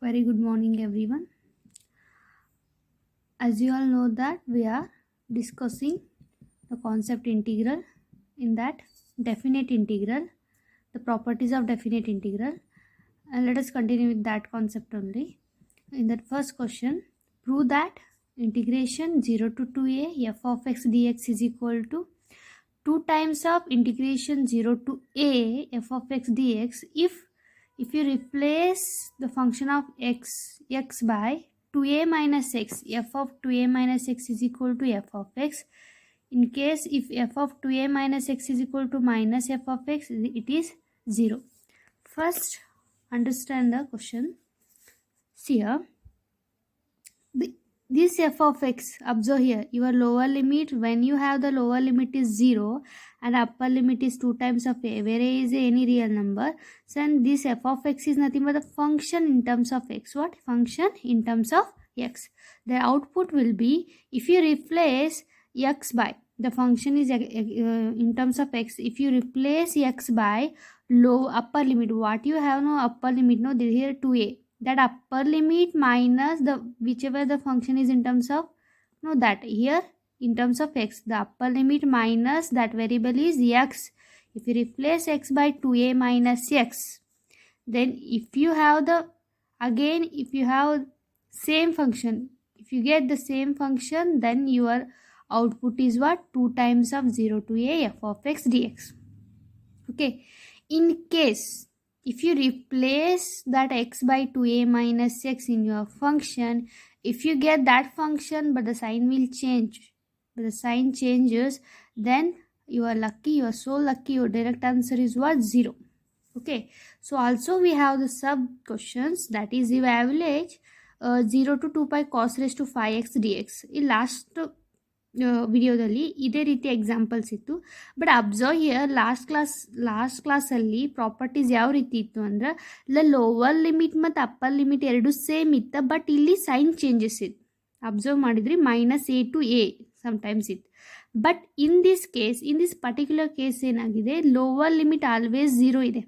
Very good morning, everyone. As you all know that we are discussing the concept integral, in that definite integral, the properties of definite integral, and let us continue with that concept only. In that first question, prove that integration 0 to 2a f of x dx is equal to 2 times of integration 0 to a f of x dx if you replace the function of x by 2a minus x, f of 2a minus x is equal to f of x. In case if f of 2a minus x is equal to minus f of x, it is 0. First, understand the question. See here, this f of x, observe here, your lower limit, when you have the lower limit is 0 and upper limit is 2 times of a, where a is any real number, then this f of x is nothing but the function in terms of x. What? Function in terms of x. The output will be, if you replace x by, the function is in terms of x, if you replace x by upper limit, what you have, no upper limit, no, here 2a, that upper limit minus the whichever the function is in terms of, no, that here in terms of x, the upper limit minus that variable is x. If you replace x by 2a minus x, then if you have the, again if you have same function, if you get the same function, then your output is what? 2 times of 0 to a f of x dx. Okay, in case if you replace that x by 2a minus x in your function, if you get that function but the sign will change, but the sign changes, then you are lucky, you are so lucky, your direct answer is what? 0. Okay, so also we have the sub questions, that is evaluate 0 to 2 pi cos raised to 5x dx. In last ವಿಡಿಯೋದಲ್ಲಿ ಇದೇ ರೀತಿ examples ಇತ್ತು. But observe here last ಕ್ಲಾಸಲ್ಲಿ properties ಯಾವ ರೀತಿ ಇತ್ತು ಅಂದ್ರೆ, ಇಲ್ಲ ಲೋವರ್ ಲಿಮಿಟ್ ಮತ್ತು ಅಪ್ಪರ್ ಲಿಮಿಟ್ ಎರಡು ಸೇಮ್ ಇತ್ತು, ಬಟ್ ಇಲ್ಲಿ ಸೈನ್ ಚೇಂಜಸ್ ಇತ್ತು. ಅಬ್ಸರ್ವ್ ಮಾಡಿದ್ರಿ, minus A to A sometimes ಇತ್ತು. But in this particular case ಏನಾಗಿದೆ, ಲೋವರ್ ಲಿಮಿಟ್ ಆಲ್ವೇಸ್ 0 ಇದೆ,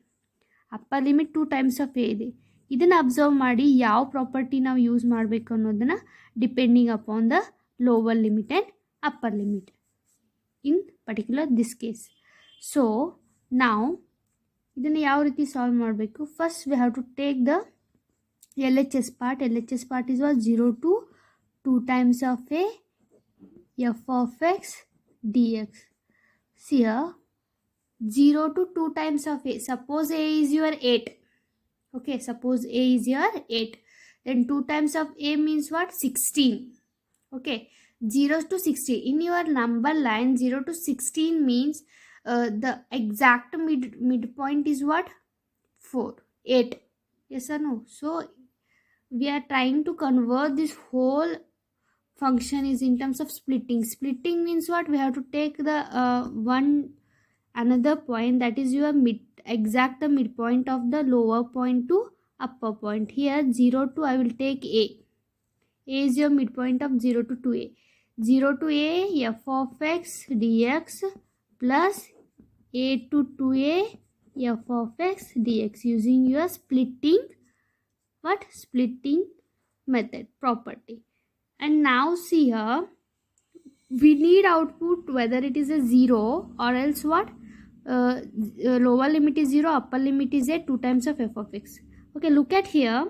upper limit 2 times of A ಇದೆ. ಇದನ್ನು ಅಬ್ಸರ್ವ್ ಮಾಡಿ ಯಾವ ಪ್ರಾಪರ್ಟಿ ನಾವು ಯೂಸ್ ಮಾಡಬೇಕು ಅನ್ನೋದನ್ನು depending upon the lower limit and upper limit in particular this case. So now ಇದನ್ನು ಯಾವ ರೀತಿ ಸಾಲ್ವ್ ಮಾಡಬೇಕು? First we have to take the LHS part. LHS part is what? 0 to 2 times of a f of x dx. See here, 0 to 2 times of a, suppose a is your 8. Okay, suppose a is your 8, then 2 times of a means what? 16. Okay, 0 to 16 in your number line, 0 to 16 means the exact midpoint is what? 4, 8. Yes or no? So we are trying to convert this whole function is in terms of splitting. Splitting means what? We have to take the another point, that is your exact the midpoint of the lower point to upper point. Here 0 to, I will take a is your midpoint of 0 to 2a. 0 to a f of x dx plus a to 2a f of x dx using your splitting method property. And now see here, we need output whether it is a 0 or else what? Lower limit is 0, upper limit is a 2 times of f of x. Okay, look at here.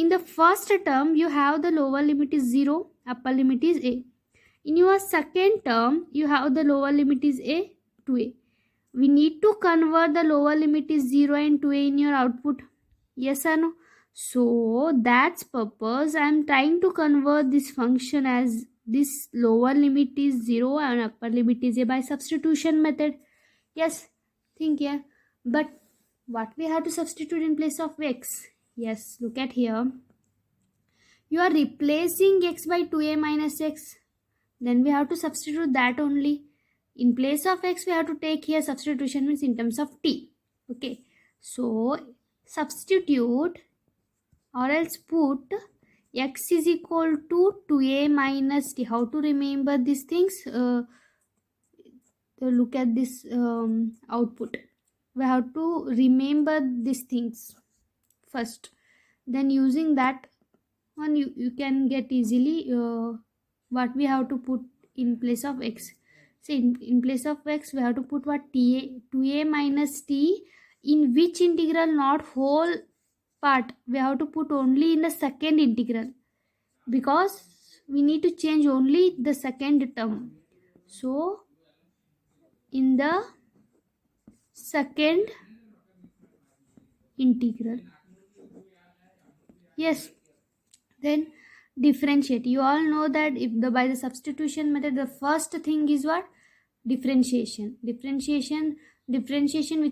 In the first term, you have the lower limit is 0, upper limit is a. In your second term, you have the lower limit is a to a. We need to convert the lower limit is 0 and 2a in your output. Yes or no? So that's purpose I am trying to convert this function as this lower limit is 0 and upper limit is a by substitution method. Yes, think here. But what we have to substitute in place of x? Yes, look at here. You are replacing x by 2a minus x. Then we have to substitute that only. In place of x, we have to take here substitution means in terms of t. Okay, so substitute or else put x is equal to 2a minus t. How to remember these things? Look at this output. We have to remember these things first. Then using that one, you can get easily what we have to put in place of x. So in place of x we have to put what? 2a minus t, in which integral? Not whole part, we have to put only in the second integral, because we need to change only the second term. So in the second integral, yes. Then differentiate. You all know that if the by the substitution method, the first thing is what? Differentiation with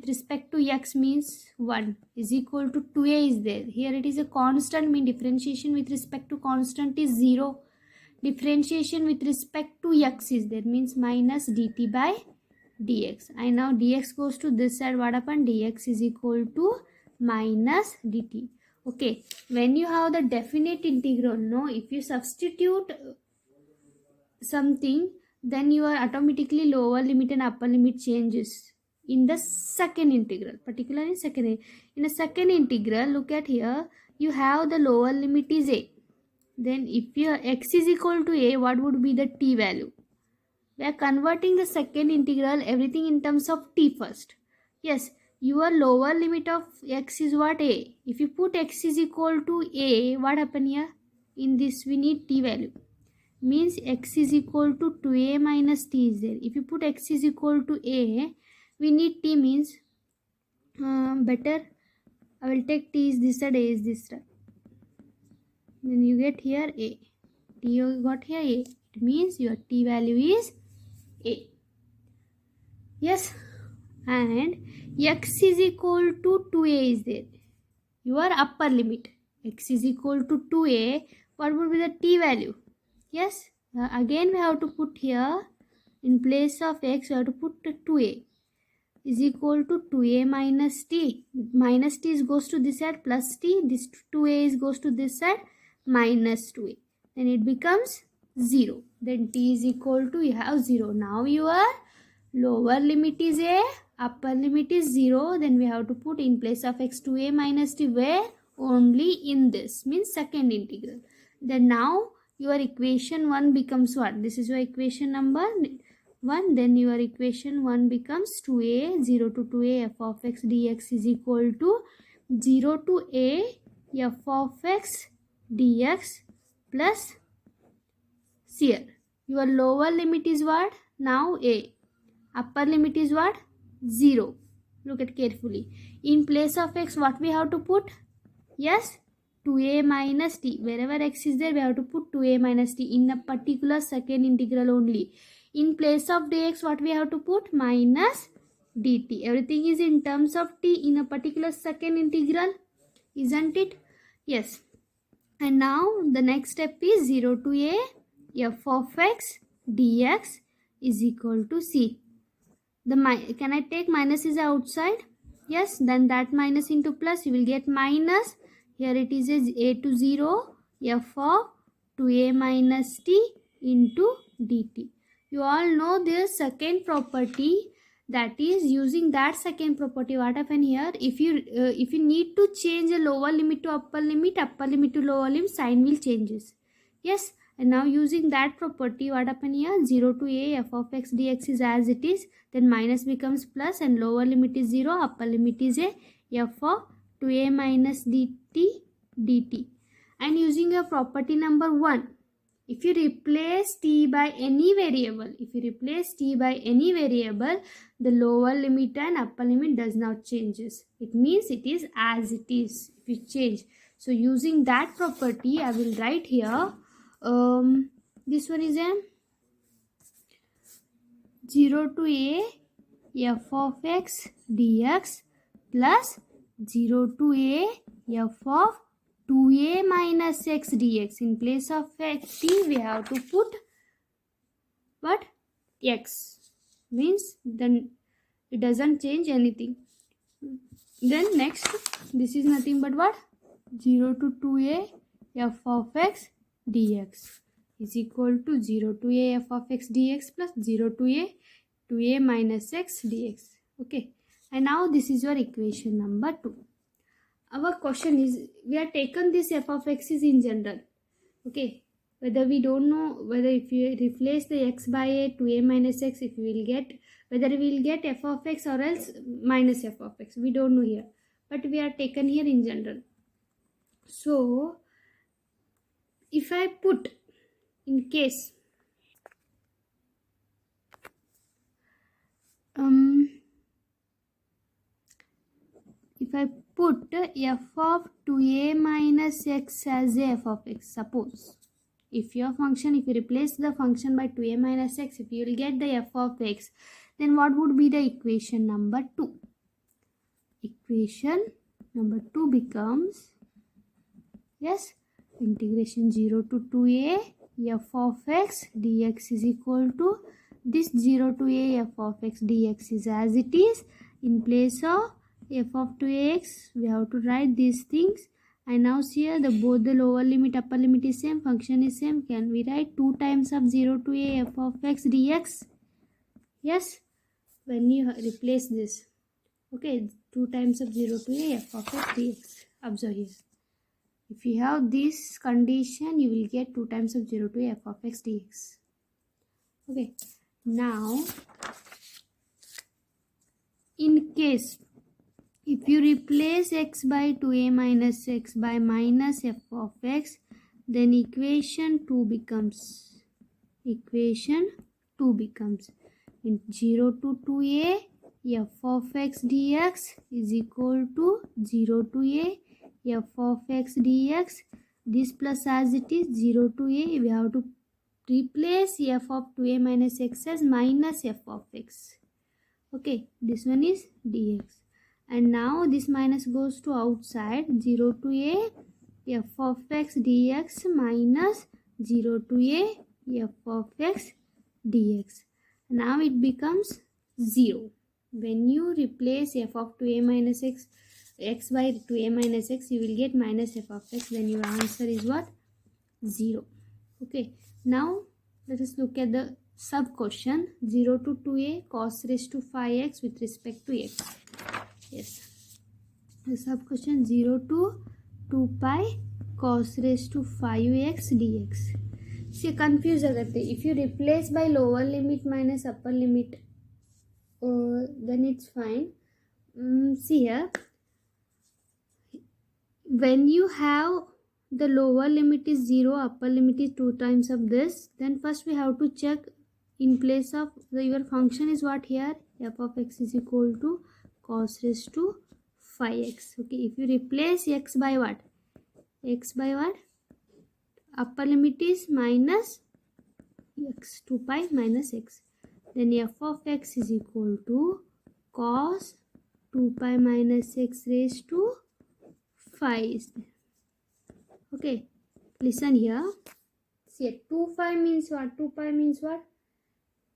respect to x means 1 is equal to 2a is there. Here it is a constant, mean differentiation with respect to constant is 0. Differentiation with respect to x is there, means minus dt by dx. And now dx goes to this side, what happened? Dx is equal to minus dt. Okay, when you have the definite integral, no, if you substitute something, then your automatically lower limit and upper limit changes in the second integral, particularly in a second integral. Look at here, you have the lower limit is a. Then if your x is equal to a, what would be the t value? We are converting the second integral, everything in terms of t first. Yes, your lower limit of x is what? A. If you put x is equal to a, what happen here? In this we need t value, means x is equal to 2a minus t is there. If you put x is equal to a, we need t, means better I will take t is this side, a is this side. Then you get here a. T you got here a. It means your t value is a. Yes, and x is equal to 2a is there. Your upper limit, x is equal to 2a, what would be the t value? Yes, again we have to put here, in place of x we have to put 2a is equal to 2a minus t. Minus t goes to this side, plus t, this 2a goes to this side, minus 2a. Then it becomes 0. Then t is equal to, you have 0. Now your lower limit is a, upper limit is 0. Then we have to put in place of x 2a minus t, where? Only in this, means second integral. Then now your equation 1 becomes what? This is your equation number 1. Then your equation 1 becomes 2a, 0 to 2a f of x dx is equal to 0 to a f of x dx plus here. Your lower limit is what? Now a. Upper limit is what? 0. Look at carefully. In place of x, what we have to put? Yes, 2a minus t. Wherever x is there, we have to put 2a minus t in a particular second integral only. In place of dx, what we have to put? Minus dt. Everything is in terms of t in a particular second integral, isn't it? Yes. And now the next step is 0 to a f of x dx is equal to c. Can I take minus is outside? Yes, then that minus into plus, you will get minus. Here it is a to 0 f of 2a minus t into dt. You all know this second property, that is using that second property. What happen here? If you need to change a lower limit to upper limit to lower limit, sign will changes. Yes, and now using that property, what happen here? 0 to a f of x dx is as it is. Then minus becomes plus, and lower limit is 0, upper limit is a f of 2a minus dt. And using a property number 1, if you replace t by any variable, the lower limit and upper limit does not changes. It means it is as it is if you change. So using that property, I will write here, this one is a 0 to a f of x dx plus 0 to a f of 2a minus x dx. In place of x t, we have to put what? X. Means then it doesn't change anything. Then next, this is nothing but what? 0 to 2a f of x dx is equal to 0 to a f of x dx plus 0 to a 2a minus x dx. Okay, and now this is your equation number 2. our question is, we are taken this f of x is in general. Okay, whether we don't know whether if you replace the x by a 2a minus x, if we will get, whether we will get f of x or else minus f of x, we don't know here, but we are taken here in general. So if I put, in case if I put f of 2a minus x as a f of x, suppose if your function, if you replace the function by 2a minus x, if you will get the f of x, then what would be the equation number 2? Equation number 2 becomes, yes, integration 0 to 2a f of x dx is equal to this 0 to a f of x dx is as it is. In place of f of 2ax, we have to write these things. And now see here, the both the lower limit, upper limit is same, function is same. Can we write 2 times of 0 to a f of x dx? Yes, when you replace this, okay, 2 times of 0 to a f of x dx. Observe here. If you have this condition, you will get 2 times of 0 to a f of x dx. Okay, now in case if you replace x by 2a minus x by minus f of x, then equation 2 becomes in 0 to 2a f of x dx is equal to 0 to a f of x dx. This plus as it is 0 to a, we have to replace f of 2a minus x as minus f of x. Okay, this one is dx. And now this minus goes to outside, 0 to a f of x dx minus 0 to a f of x dx. Now it becomes 0. When you replace f of 2a minus x by 2a minus x, you will get minus f of x. Then your answer is what? 0. Okay, now let us look at the sub question. 0 to 2a cos raised to 5x with respect to x. Yes, the sub question 0 to 2 pi cos raised to 5x dx. See, confuse agate. If you replace by lower limit minus upper limit, then it's fine. See here, when you have the lower limit is 0, upper limit is 2 times of this, then first we have to check in place of your function is what here, f of x is equal to cos raised to 5x. Okay, if you replace x by what? X by what? Upper limit is minus x, 2 pi minus x. Then f of x is equal to cos 2 pi minus x raised to 5 is there. Okay, listen here. See, 2 pi means what? 2 pi means what?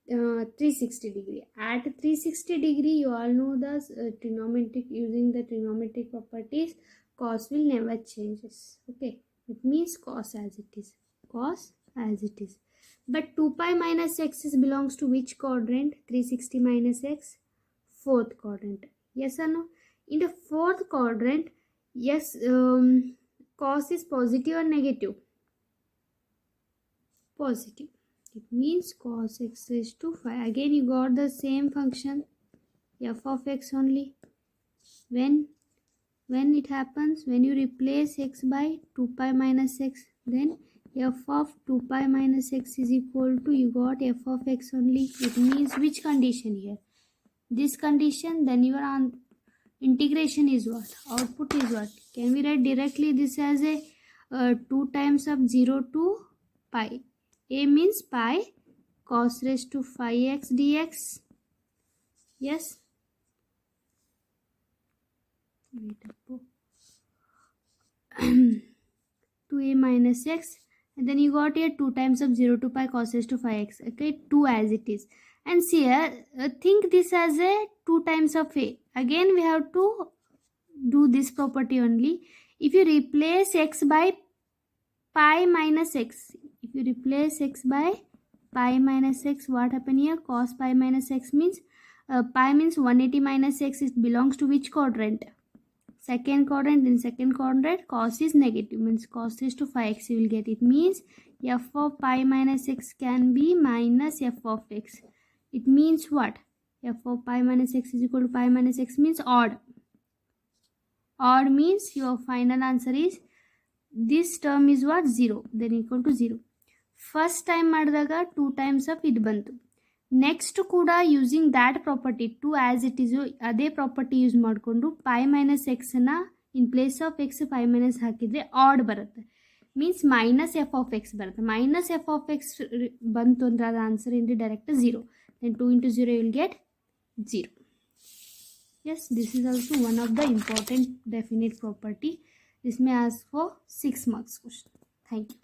360 degree. At 360 degree, you all know the trigonometric, using the trigonometric properties, cos will never changes. Okay, it means cos as it is. Cos as it is. But 2 pi minus x is belongs to which quadrant? 360 minus x, fourth quadrant. Yes or no? In the fourth quadrant, yes, cos is positive or negative? Positive. It means cos x raised to 5. Again, you got the same function, f of x only. When it happens, when you replace x by 2 pi minus x, then f of 2 pi minus x is equal to, you got f of x only. It means which condition here? This condition. Then your integration is what? Output is what? Can we write directly this as a 2 times of 0 to pi? A means pi cos raised to 5x dx. Yes. 2a minus x, and then you got here 2 times of 0 to pi cos raised to 5x. Okay, 2 as it is. And see here, think this as a 2 times of a. Again, we have to do this property only. If you replace x by pi minus x, if you replace x by pi minus x, what happen here? Cos pi minus x means pi means 180 minus x. It belongs to which quadrant? second quadrant, then second quadrant, cos is negative, means cos raised to 5x you will get. It means f of pi minus x can be minus f of x. It means what? F of pi minus x is equal to pi minus x means odd. Odd means your final answer is, this term is what? 0, then equal to 0. First time ಮಾಡಿದಾಗ 2 times of ಇದು ಬಂತು. Next ಕೂಡ using that property to as it is ಅದೇ property use ಮಾಡಿಕೊಂಡು pi minus ಎಕ್ಸನ್ನ in place of x pi minus ಹಾಕಿದರೆ odd ಬರುತ್ತೆ, means minus f of x ಬರುತ್ತೆ. ಮೈನಸ್ ಎಫ್ ಆಫ್ ಎಕ್ಸ್ ಬಂತು ಅಂದರೆ ಅದು answer indirect 0. Then 2 into 0 you will get 0. Yes, this is also one of the important definite property. This may ask for 6 marks question. Thank you.